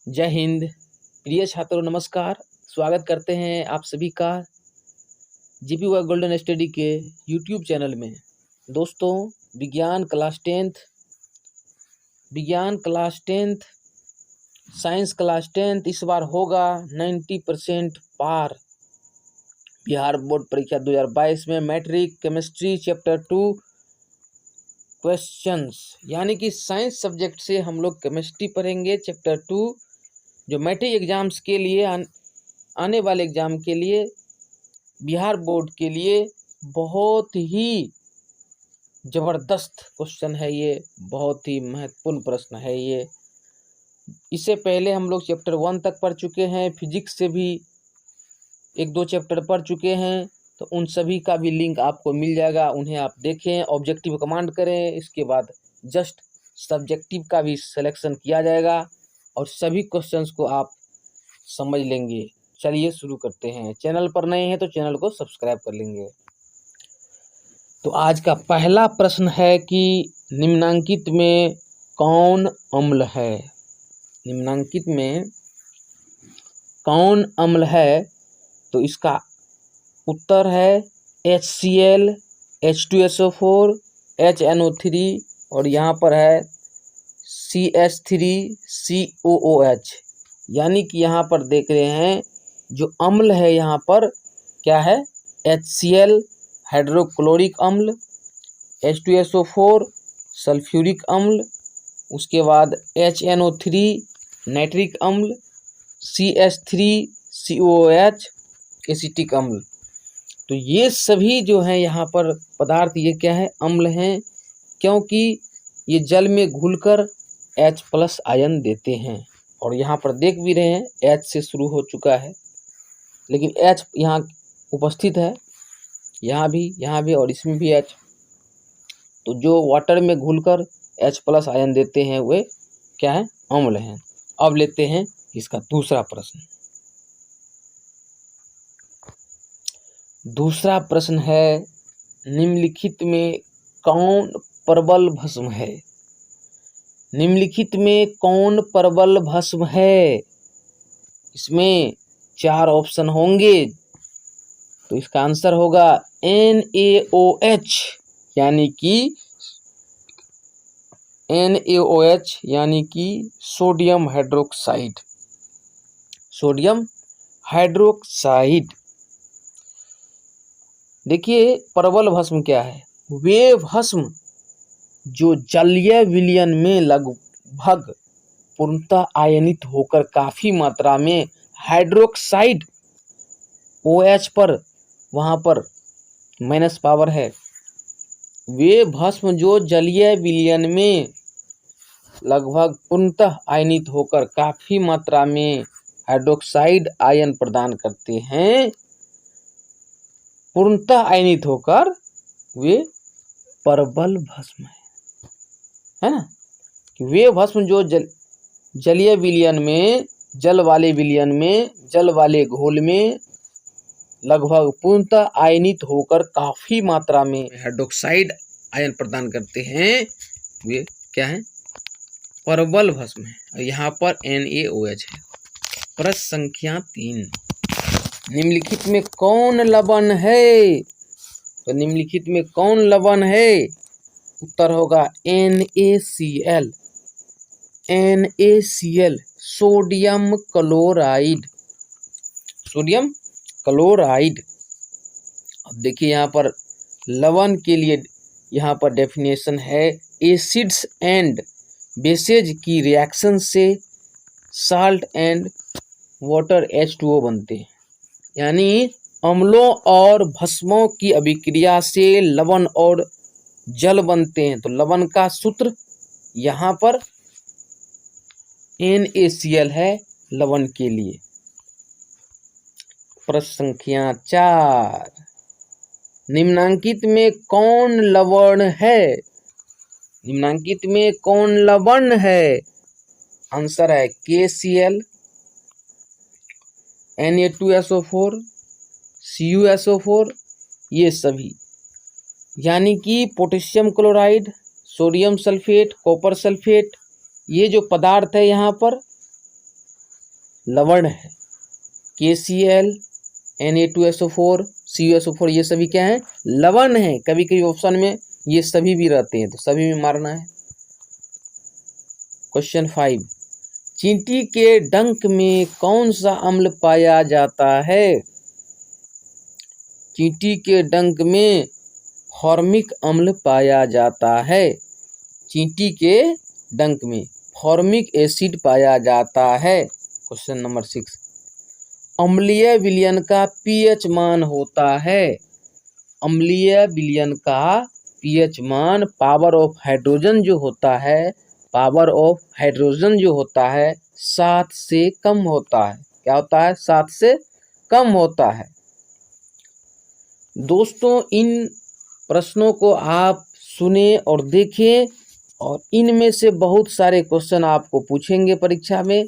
जय हिंद। प्रिय छात्रों नमस्कार। स्वागत करते हैं आप सभी का जीपी वर्क गोल्डन स्टडी के यूट्यूब चैनल में। दोस्तों, विज्ञान class tenth science class tenth इस बार होगा 90% पार। बिहार बोर्ड परीक्षा 2022 में मैट्रिक केमिस्ट्री चैप्टर 2 क्वेश्चंस, यानी कि साइंस सब्जेक्ट से हम लोग केमिस्ट्री पढ़ेंगे चैप्टर 2, जो मैट्रिक एग्जाम्स के लिए आने वाले एग्जाम के लिए बिहार बोर्ड के लिए बहुत ही ज़बरदस्त क्वेश्चन है। ये बहुत ही महत्वपूर्ण प्रश्न है। ये इससे पहले हम लोग चैप्टर 1 तक पढ़ चुके हैं, फिजिक्स से भी 1-2 चैप्टर पढ़ चुके हैं, तो उन सभी का भी लिंक आपको मिल जाएगा। उन्हें आप देखें, ऑब्जेक्टिव कमांड करें, इसके बाद जस्ट सब्जेक्टिव का भी सिलेक्शन किया जाएगा और सभी क्वेश्चंस को आप समझ लेंगे। चलिए शुरू करते हैं। चैनल पर नए हैं तो चैनल को सब्सक्राइब कर लेंगे। तो आज का पहला प्रश्न है कि निम्नांकित में कौन अम्ल है? निम्नांकित में कौन अम्ल है? तो इसका उत्तर है HCl, H2SO4, HNO3 और यहाँ पर है CH3COOH। यानी कि यहाँ पर देख रहे हैं जो अम्ल है यहाँ पर क्या है? HCl हाइड्रोक्लोरिक अम्ल, H2SO4 सल्फ्यूरिक अम्ल, उसके बाद HNO3 नाइट्रिक अम्ल, CH3COOH एसिटिक अम्ल। तो ये सभी जो हैं यहाँ पर पदार्थ, ये क्या है? अम्ल हैं, क्योंकि ये जल में घुलकर H+ आयन देते हैं। और यहाँ पर देख भी रहे हैं H से शुरू हो चुका है, लेकिन H यहाँ उपस्थित है, यहाँ भी और इसमें भी H। तो जो वाटर में घुलकर H+ आयन देते हैं वे क्या है? अम्ल हैं। अब लेते हैं इसका दूसरा प्रश्न। दूसरा प्रश्न है, निम्नलिखित में कौन प्रबल भस्म है? निम्नलिखित में कौन प्रबल भस्म है? इसमें 4 ऑप्शन होंगे, तो इसका आंसर होगा NaOH, यानी कि सोडियम हाइड्रोक्साइड। देखिए, प्रबल भस्म क्या है? वे भस्म जो जलीय विलयन में लगभग पूर्णतः आयनित होकर काफी मात्रा में हाइड्रोक्साइड OH पर, वहां पर माइनस पावर है, वे भस्म जो जलीय विलयन में लगभग पूर्णतः आयनित होकर काफी मात्रा में हाइड्रोक्साइड आयन प्रदान करते हैं, पूर्णतः आयनित होकर वे प्रबल भस्म है ना? कि वे भस्म जो जलीय विलयन में, जल वाले घोल में लगभग पूर्णतः आयनित होकर काफी मात्रा में हाइड्रोक्साइड आयन प्रदान करते हैं, वे क्या है? प्रबल भस्म है। और यहाँ पर NaOH है। प्रश्न संख्या 3, निम्नलिखित में कौन लवण है? तो निम्नलिखित में कौन लवण है? उत्तर होगा NaCl, सोडियम क्लोराइड। अब देखिए यहाँ पर लवण के लिए यहाँ पर डेफिनेशन है, एसिड्स एंड बेसेज की रिएक्शन से साल्ट एंड वाटर H2O बनते हैं। यानी अम्लों और भस्मों की अभिक्रिया से लवण और जल बनते हैं। तो लवण का सूत्र यहाँ पर NaCl है लवण के लिए। प्रश्न संख्या 4, निम्नांकित में कौन लवण है? निम्नांकित में कौन लवण है? आंसर है KCl, Na2SO4, CuSO4, ये सभी, यानी कि potassium chloride, sodium sulphate, copper sulphate, ये जो पदार्थ है यहाँ पर लवण है। KCl, Na2SO4, CuSO4 ये सभी क्या है? लवण है। कभी कभी ऑप्शन में ये सभी भी रहते हैं, तो सभी में मारना है। क्वेश्चन 5, चींटी के डंक में कौन सा अम्ल पाया जाता है? चींटी के डंक में फॉर्मिक अम्ल पाया जाता है। चींटी के डंक में फॉर्मिक एसिड पाया जाता है। क्वेश्चन नंबर 6, अम्लीय विलयन का पीएच मान होता है। अम्लीय विलयन का पीएच मान पावर ऑफ हाइड्रोजन जो होता है, पावर ऑफ हाइड्रोजन जो होता है 7 से कम होता है। क्या होता है? 7 से कम होता है। दोस्तों, इन प्रश्नों को आप सुने और देखें, और इनमें से बहुत सारे क्वेश्चन आपको पूछेंगे परीक्षा में।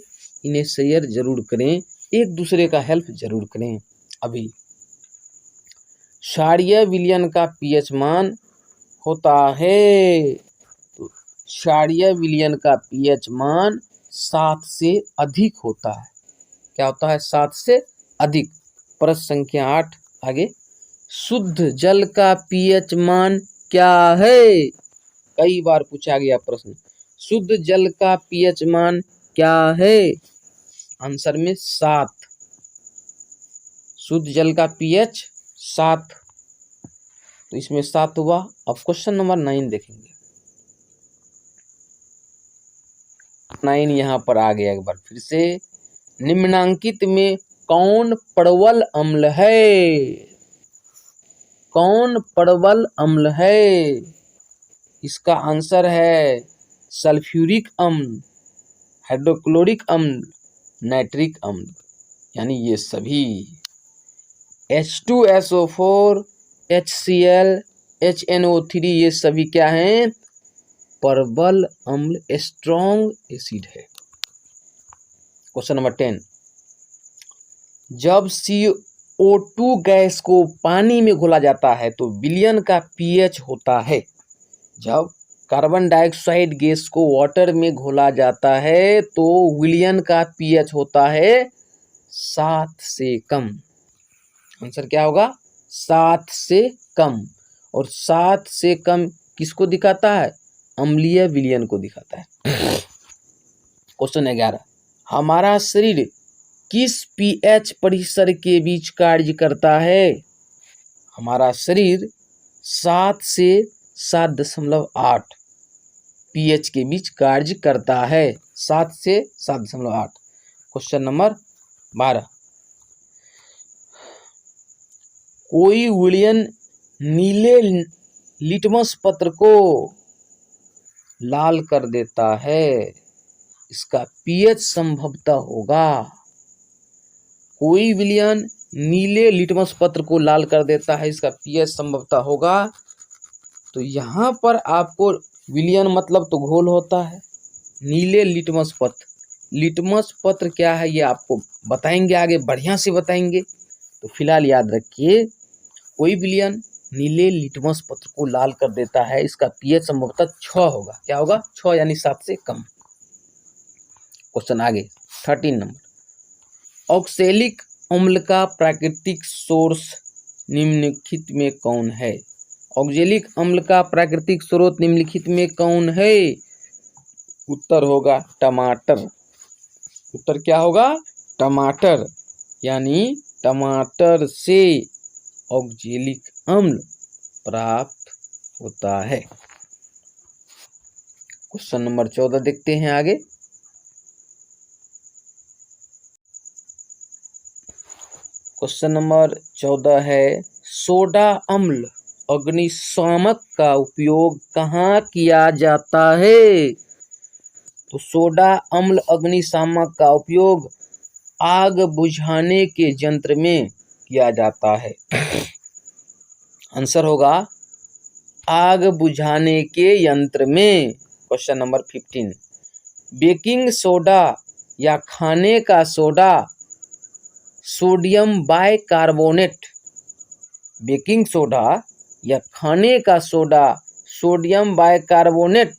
इन्हें शेयर जरूर करें, एक दूसरे का हेल्प जरूर करें। अभी क्षारीय विलयन का पीएच मान होता है, तो क्षारीय विलयन का पीएच मान 7 से अधिक होता है। क्या होता है? 7 से अधिक। प्रश्न संख्या 8 आगे, शुद्ध जल का पीएच मान क्या है? कई बार पूछा गया प्रश्न, शुद्ध जल का पीएच मान क्या है? आंसर में 7। शुद्ध जल का पीएच 7, तो इसमें 7 हुआ। अब क्वेश्चन नंबर 9 देखेंगे। 9 यहाँ पर आ गया एक बार फिर से। निम्नांकित में कौन प्रबल अम्ल है? कौन प्रबल अम्ल है? इसका आंसर है सल्फ्यूरिक अम्ल, हाइड्रोक्लोरिक अम्ल, नाइट्रिक अम्ल, यानी ये सभी। H2SO4, HCl, HNO3 ये सभी क्या हैं? प्रबल अम्ल, स्ट्रॉन्ग एसिड है। क्वेश्चन नंबर 10, जब CO2 गैस को पानी में घोला जाता है तो विलयन का पीएच होता है। जब कार्बन डाइऑक्साइड गैस को वाटर में घोला जाता है तो विलयन का पीएच होता है 7 से कम। आंसर क्या होगा? 7 से कम। और 7 से कम किसको दिखाता है? अम्लीय विलयन को दिखाता है। क्वेश्चन 11, हमारा शरीर किस पीएच परिसर के बीच कार्य करता है? हमारा शरीर 7 से 7.8 पीएच के बीच कार्य करता है। 7 से 7.8। क्वेश्चन नंबर 12, कोई विलयन नीले लिटमस पत्र को लाल कर देता है, इसका पीएच संभवतः होगा। कोई विलयन नीले लिटमस पत्र को लाल कर देता है, इसका पीएच संभवतः होगा। तो यहाँ पर आपको विलयन मतलब तो घोल होता है। नीले लिटमस पत्र, लिटमस पत्र क्या है ये आपको बताएंगे, आगे बढ़िया से बताएंगे। तो फिलहाल याद रखिए, कोई विलयन नीले लिटमस पत्र को लाल कर देता है, इसका पीएच संभवतः 6 होगा। क्या होगा? 6 यानी 7 से कम। क्वेश्चन आगे 13 नंबर, ऑक्सैलिक अम्ल का प्राकृतिक सोर्स निम्नलिखित में कौन है? ऑक्सैलिक अम्ल का प्राकृतिक स्रोत निम्नलिखित में कौन है? उत्तर होगा टमाटर। उत्तर क्या होगा? टमाटर, यानी टमाटर से ऑक्सैलिक अम्ल प्राप्त होता है। क्वेश्चन नंबर 14 देखते हैं आगे। क्वेश्चन नंबर 14 है, सोडा अम्ल अग्निशामक का उपयोग कहाँ किया जाता है? तो सोडा अम्ल अग्निशामक का उपयोग आग बुझाने के यंत्र में किया जाता है। आंसर होगा आग बुझाने के यंत्र में। क्वेश्चन नंबर 15, बेकिंग सोडा या खाने का soda sodium bicarbonate, baking soda या खाने का सोडा सोडियम बाइकार्बोनेट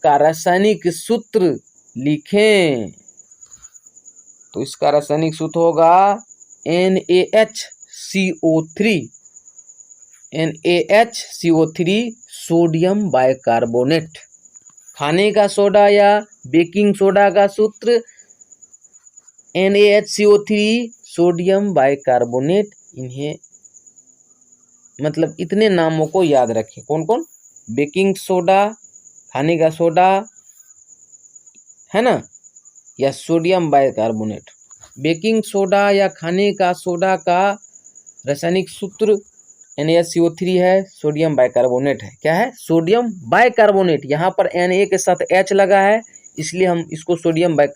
का रासायनिक सूत्र लिखें। तो इसका रासायनिक सूत्र होगा NaHCO3, NaHCO3 सोडियम बाइकार्बोनेट। खाने का सोडा या बेकिंग सोडा का सूत्र NaHCO3 सोडियम बाइकार्बोनेट। इन्हें मतलब इतने नामों को याद रखें। कौन कौन? बेकिंग सोडा, खाने का सोडा है ना, या सोडियम बाइकार्बोनेट। बेकिंग सोडा या खाने का सोडा का रासायनिक सूत्र NaCO3 है, सोडियम बाइकार्बोनेट है। क्या है? Sodium bicarbonate. यहाँ पर Na के साथ H लगा है, इसलिए हम इसको सोडियम बाइक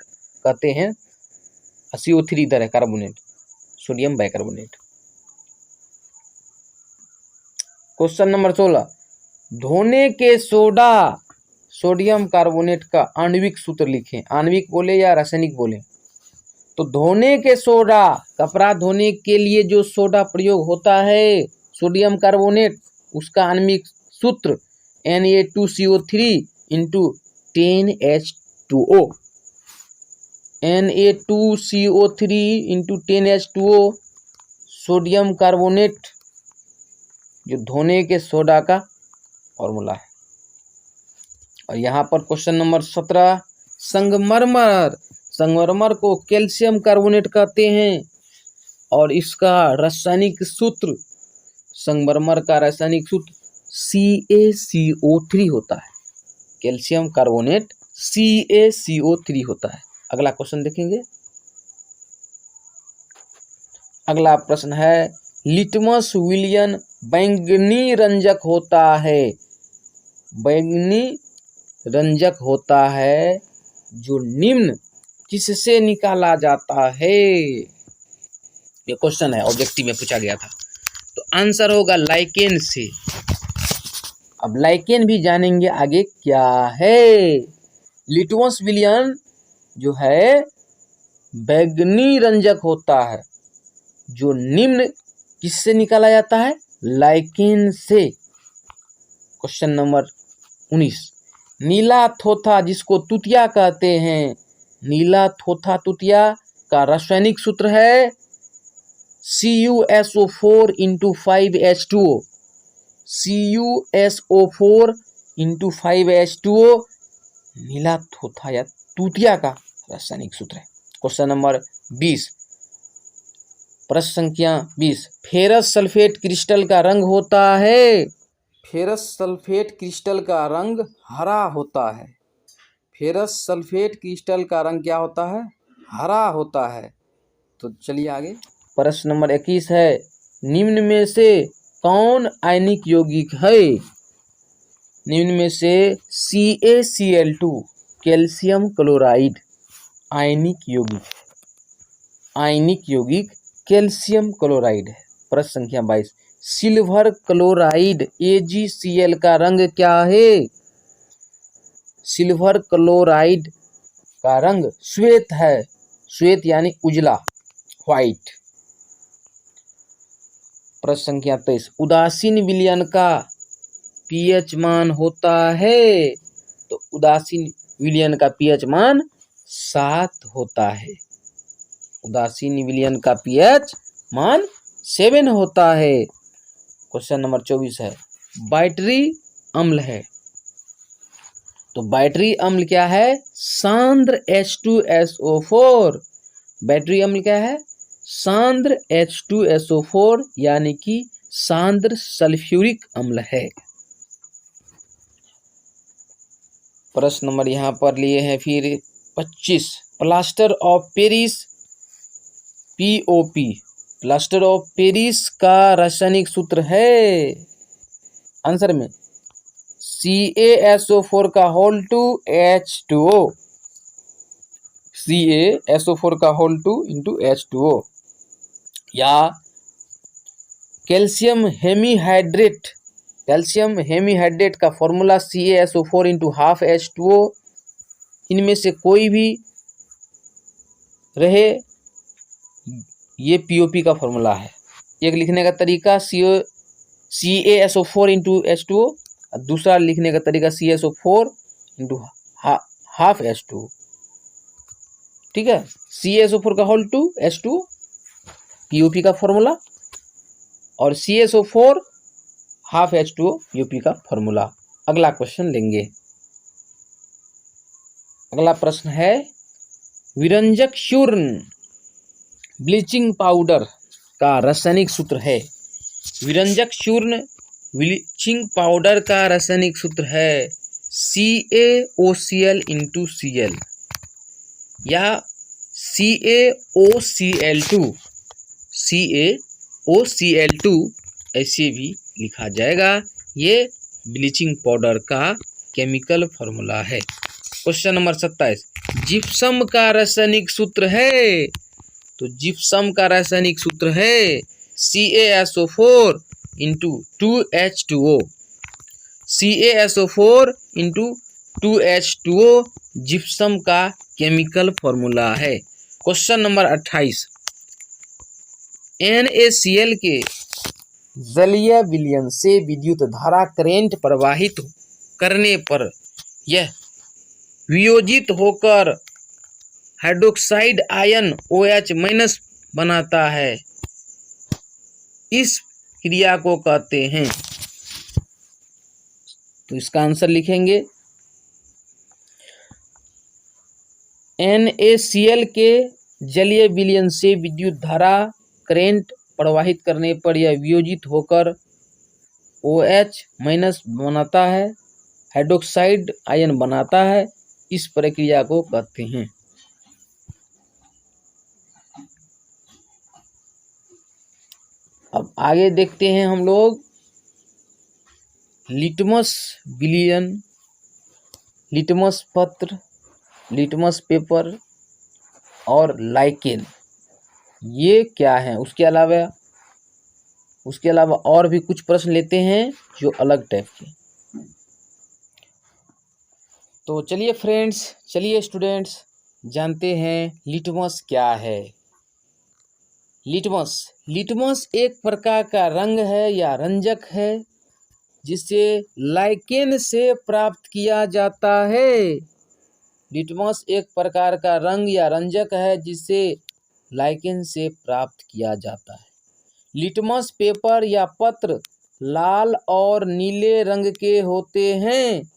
कहते हैं। CO3 इधर है, carbonate, sodium bicarbonate. Question number 16, धोने के सोडा सोडियम कार्बोनेट का आणविक सूत्र लिखें। आणविक बोले या रासायनिक बोले? तो धोने के सोडा, कपड़ा धोने के लिए जो सोडा प्रयोग होता है सोडियम कार्बोनेट, उसका आणविक सूत्र Na2CO3 into 10H2O। Na2CO3 into 10H2O sodium carbonate जो धोने के सोडा का फॉर्मूला है। और यहाँ पर क्वेश्चन नंबर 17, संगमरमर, संगमरमर को कैल्शियम कार्बोनेट कहते हैं और इसका रासायनिक सूत्र, संगमरमर का रासायनिक सूत्र CaCO3 होता है। कैल्शियम कार्बोनेट CaCO3 होता है। अगला क्वेश्चन देखेंगे। अगला प्रश्न है, लिटमस विलियन बैंगनी रंजक होता है। बैंगनी रंजक होता है जो निम्न किससे निकाला जाता है? ये क्वेश्चन है, ऑब्जेक्टिव में पूछा गया था। तो आंसर होगा लाइकेन से। अब लाइकेन भी जानेंगे आगे क्या है। लिटमस विलियन जो है बैंगनी रंजक होता है जो निम्न किससे निकाला जाता है? लाइकेन से। क्वेश्चन नंबर 19, नीला थोथा जिसको तुतिया कहते हैं, नीला थोथा तुतिया का रासायनिक सूत्र है CuSO4 into 5H2O। CuSO4 into 5H2O नीला थोथा या तुतिया का रासायनिक सूत्र है। क्वेश्चन नंबर 20, प्रश्न संख्या 20, फेरस सल्फेट क्रिस्टल का रंग होता है। फेरस सल्फेट क्रिस्टल का रंग हरा होता है। फेरस सल्फेट क्रिस्टल का रंग क्या होता है? हरा होता है। तो चलिए आगे। प्रश्न नंबर 21 है, निम्न में से कौन आयनिक यौगिक है? निम्न में से CaCl2 कैल्शियम क्लोराइड आयनिक यौगिक, आयनिक यौगिक कैल्शियम क्लोराइड है। प्रश्न संख्या 22, सिल्वर क्लोराइड AgCl का रंग क्या है? सिल्वर क्लोराइड का रंग श्वेत है। श्वेत यानी उजला, व्हाइट। प्रश्न संख्या 23, उदासीन विलयन का pH मान होता है। तो उदासीन विलयन का pH मान 7 होता है। उदासीन विलयन का pH मान 7 होता है। क्वेश्चन नंबर 24 है, बैटरी अम्ल है। तो बैटरी अम्ल क्या है? सांद्र H2SO4। बैटरी अम्ल क्या है? सांद्र H2SO4 यानी कि सांद्र सल्फ्यूरिक अम्ल है। प्रश्न नंबर यहाँ पर लिए हैं फिर 25, plaster of Paris POP, plaster of Paris का रासायनिक सूत्र है आंसर में CaSO4 का होल 2 H2O, CaSO4 का होल 2 इंटू H2O, या कैल्शियम हेमीहाइड्रेट, कैल्शियम हेमीहाइड्रेट का formula CaSO4 into half H2O। इनमें से कोई भी रहे, ये POP का फॉर्मूला है। एक लिखने का तरीका CaSO4 इंटू H2O, दूसरा लिखने का तरीका CaSO4 इंटू हाफ H2O। ठीक है, CaSO4 का होल 2 H2O POP का फॉर्मूला, और CaSO4 हाफ H2O UP का फॉर्मूला। अगला क्वेश्चन लेंगे। अगला प्रश्न है विरंजक चूर्ण ब्लीचिंग पाउडर का रासायनिक सूत्र है। विरंजक चूर्ण ब्लीचिंग पाउडर का रासायनिक सूत्र है CaOCl × Cl या CaOCl2 ऐसे भी लिखा जाएगा। ये ब्लीचिंग पाउडर का केमिकल फॉर्मूला है। क्वेश्चन नंबर 27, जिप्सम का रासायनिक सूत्र है। तो जिप्सम का रासायनिक सूत्र है CaSO4 × 2H2O। CaSO4 × 2H2O gypsum का केमिकल फॉर्मूला है। क्वेश्चन नंबर 28, NaCl के जलीय विलयन से विद्युत धारा करेंट प्रवाहित करने पर यह वियोजित होकर हाइड्रोक्साइड आयन OH- बनाता है। इस क्रिया को कहते हैं। तो इसका आंसर लिखेंगे NaCl के जलीय विलयन से विद्युत धारा करेंट प्रवाहित करने पर यह वियोजित होकर OH- बनाता है, हाइड्रोक्साइड आयन बनाता है। इस प्रक्रिया को कहते हैं। अब आगे देखते हैं हम लोग लिटमस विलयन, लिटमस पत्र, लिटमस पेपर और लाइकेन, ये क्या है। उसके अलावा और भी कुछ प्रश्न लेते हैं जो अलग टाइप के। तो चलिए फ्रेंड्स, चलिए स्टूडेंट्स, जानते हैं लिटमस क्या है। लिटमस एक प्रकार का रंग है या रंजक है जिसे लाइकेन से प्राप्त किया जाता है। लिटमस एक प्रकार का रंग या रंजक है जिसे लाइकेन से प्राप्त किया जाता है। लिटमस पेपर या पत्र लाल और नीले रंग के होते हैं।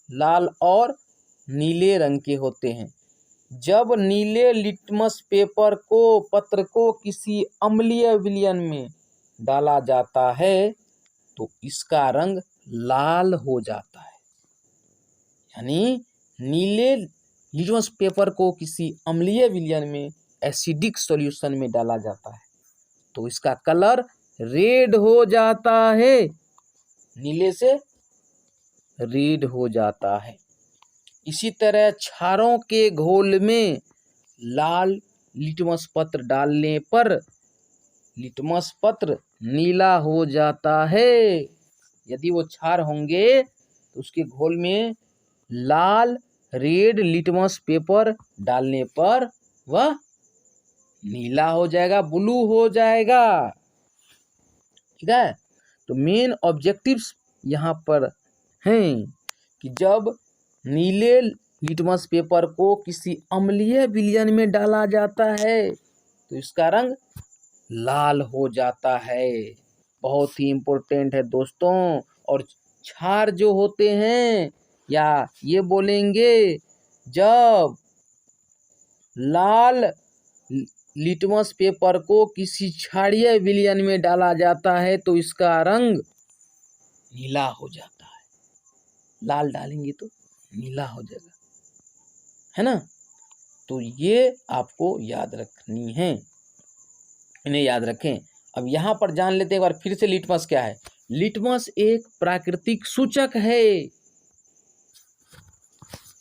लाल और नीले रंग के होते हैं। जब नीले लिटमस पत्र को किसी अम्लीय विलयन में डाला जाता है तो इसका रंग लाल हो जाता है। यानी नीले लिटमस पेपर को किसी अम्लीय विलयन में, एसिडिक सॉल्यूशन में डाला जाता है तो इसका कलर रेड हो जाता है, नीले से रेड हो जाता है। इसी तरह क्षारों के घोल में लाल लिटमस पत्र डालने पर लिटमस पत्र नीला हो जाता है। यदि वो क्षार होंगे तो उसके घोल में लाल रेड लिटमस पेपर डालने पर वह नीला हो जाएगा, ब्लू हो जाएगा। ठीक है। तो मेन ऑब्जेक्टिव्स यहाँ पर हैं कि जब नीले लिटमस पेपर को किसी अम्लीय विलयन में डाला जाता है तो इसका रंग लाल हो जाता है। बहुत ही इम्पोर्टेंट है दोस्तों। और क्षार जो होते हैं, या ये बोलेंगे जब लाल लिटमस पेपर को किसी क्षारीय विलयन में डाला जाता है तो इसका रंग नीला हो जाता है। लाल डालेंगे तो नीला हो जाएगा, है ना। तो ये आपको याद रखनी है, इन्हें याद रखें। अब यहाँ पर जान लेते हैं एक बार फिर से लिटमस क्या है। लिटमस एक प्राकृतिक सूचक है।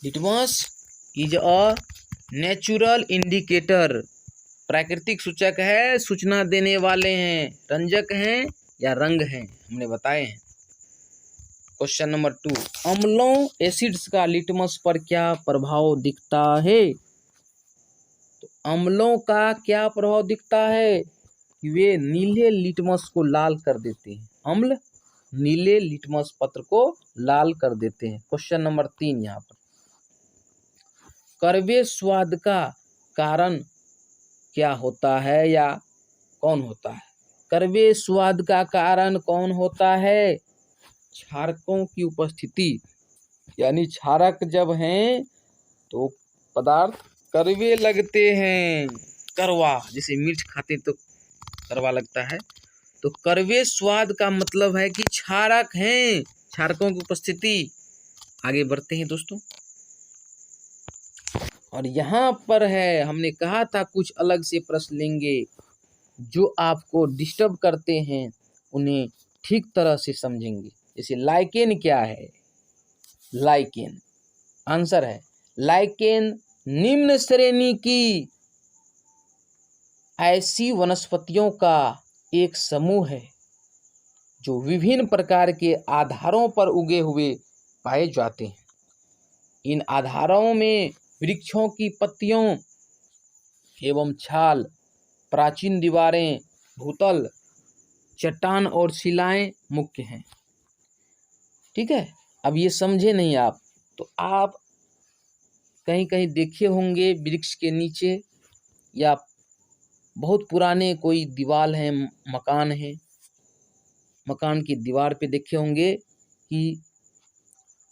Litmus is a natural indicator. प्राकृतिक सूचक है, सूचना देने वाले हैं, रंजक हैं या रंग हैं, हमने बताए हैं। क्वेश्चन नंबर 2, अम्लों एसिड्स का लिटमस पर क्या प्रभाव दिखता है। तो अम्लों का क्या प्रभाव दिखता है कि वे नीले लिटमस को लाल कर देते हैं। अम्ल नीले लिटमस पत्र को लाल कर देते हैं। क्वेश्चन नंबर 3 यहाँ पर, कड़वे स्वाद का कारण क्या होता है या कौन होता है? कड़वे स्वाद का कारण कौन होता है? क्षारकों की उपस्थिति, यानी क्षारक जब हैं तो पदार्थ कड़वे लगते हैं। कड़वा, जैसे मिर्च खाते तो कड़वा लगता है, तो कड़वे स्वाद का मतलब है कि क्षारक हैं, क्षारकों की उपस्थिति। आगे बढ़ते हैं दोस्तों, और यहाँ पर है, हमने कहा था कुछ अलग से प्रश्न लेंगे, जो आपको डिस्टर्ब करते हैं उन्हें ठीक तरह से समझेंगे। जैसे लाइकेन क्या है? लाइकेन आंसर है, लाइकेन निम्न श्रेणी की ऐसी वनस्पतियों का एक समूह है जो विभिन्न प्रकार के आधारों पर उगे हुए पाए जाते हैं। इन आधारों में वृक्षों की पत्तियों एवं छाल, प्राचीन दीवारें, भूतल, चट्टान और शिलाएं मुख्य हैं। ठीक है, अब ये समझे नहीं आप, तो आप कहीं कहीं देखे होंगे वृक्ष के नीचे, या बहुत पुराने कोई दीवार है, मकान है, मकान की दीवार पे देखे होंगे कि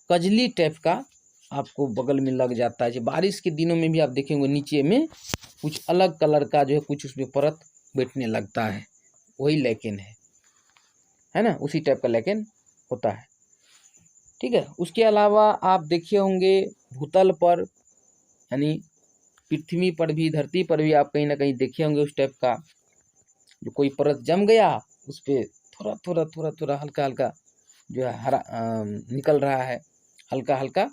कजली टाइप का आपको बगल में लग जाता है। जो बारिश के दिनों में भी आप देखेंगे नीचे में कुछ अलग कलर का जो है कुछ उसमें परत बैठने लगता है, वही लैकेन है ना, उसी टाइप का लैकेन होता है। ठीक है, उसके अलावा आप देखे होंगे भूतल पर, यानी पृथ्वी पर भी, धरती पर भी आप कहीं ना कहीं देखे होंगे उस टाइप का, जो कोई परत जम गया उस पर थोड़ा थोड़ा थोड़ा थोड़ा हल्का हल्का जो है हरा निकल रहा है, हल्का हल्का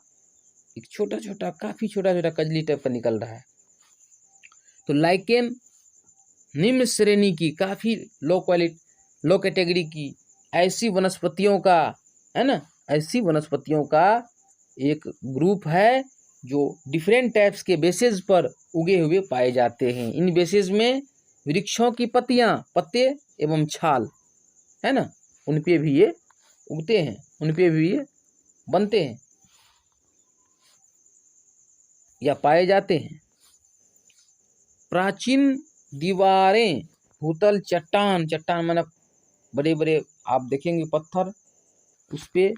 एक छोटा छोटा, काफी छोटा छोटा कजली टाइप का निकल रहा है। तो लाइकेन निम्न श्रेणी की, काफी लो क्वालिटी, लो कैटेगरी की ऐसी वनस्पतियों का, है ना, ऐसी वनस्पतियों का एक ग्रुप है जो डिफरेंट टाइप्स के बेसिस पर उगे हुए पाए जाते हैं। इन बेसिस में वृक्षों की पत्तियां, पत्ते एवं छाल, है ना, उन पे भी ये उगते हैं, उन पे भी ये बनते हैं या पाए जाते हैं। प्राचीन दीवारें, भूतल, चट्टान, चट्टान माना बड़े बड़े आप देखेंगे पत्थर, उस पे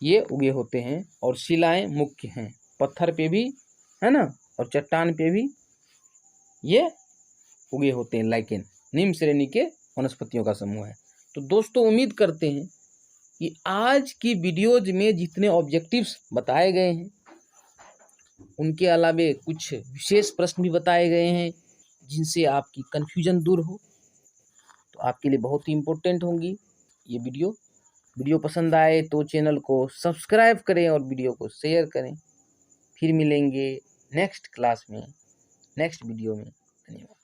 ये उगे होते हैं, और शिलाएं मुख्य हैं, पत्थर पे भी, है ना, और चट्टान पे भी ये उगे होते हैं। लाइकेन निम्न श्रेणी के वनस्पतियों का समूह है। तो दोस्तों उम्मीद करते हैं कि आज की वीडियोज में जितने ऑब्जेक्टिव्स बताए गए हैं, उनके अलावे कुछ विशेष प्रश्न भी बताए गए हैं जिनसे आपकी कन्फ्यूजन दूर हो, तो आपके लिए बहुत ही इम्पोर्टेंट होंगी ये वीडियो पसंद आए तो चैनल को सब्सक्राइब करें और वीडियो को शेयर करें। फिर मिलेंगे नेक्स्ट क्लास में, नेक्स्ट वीडियो में। धन्यवाद।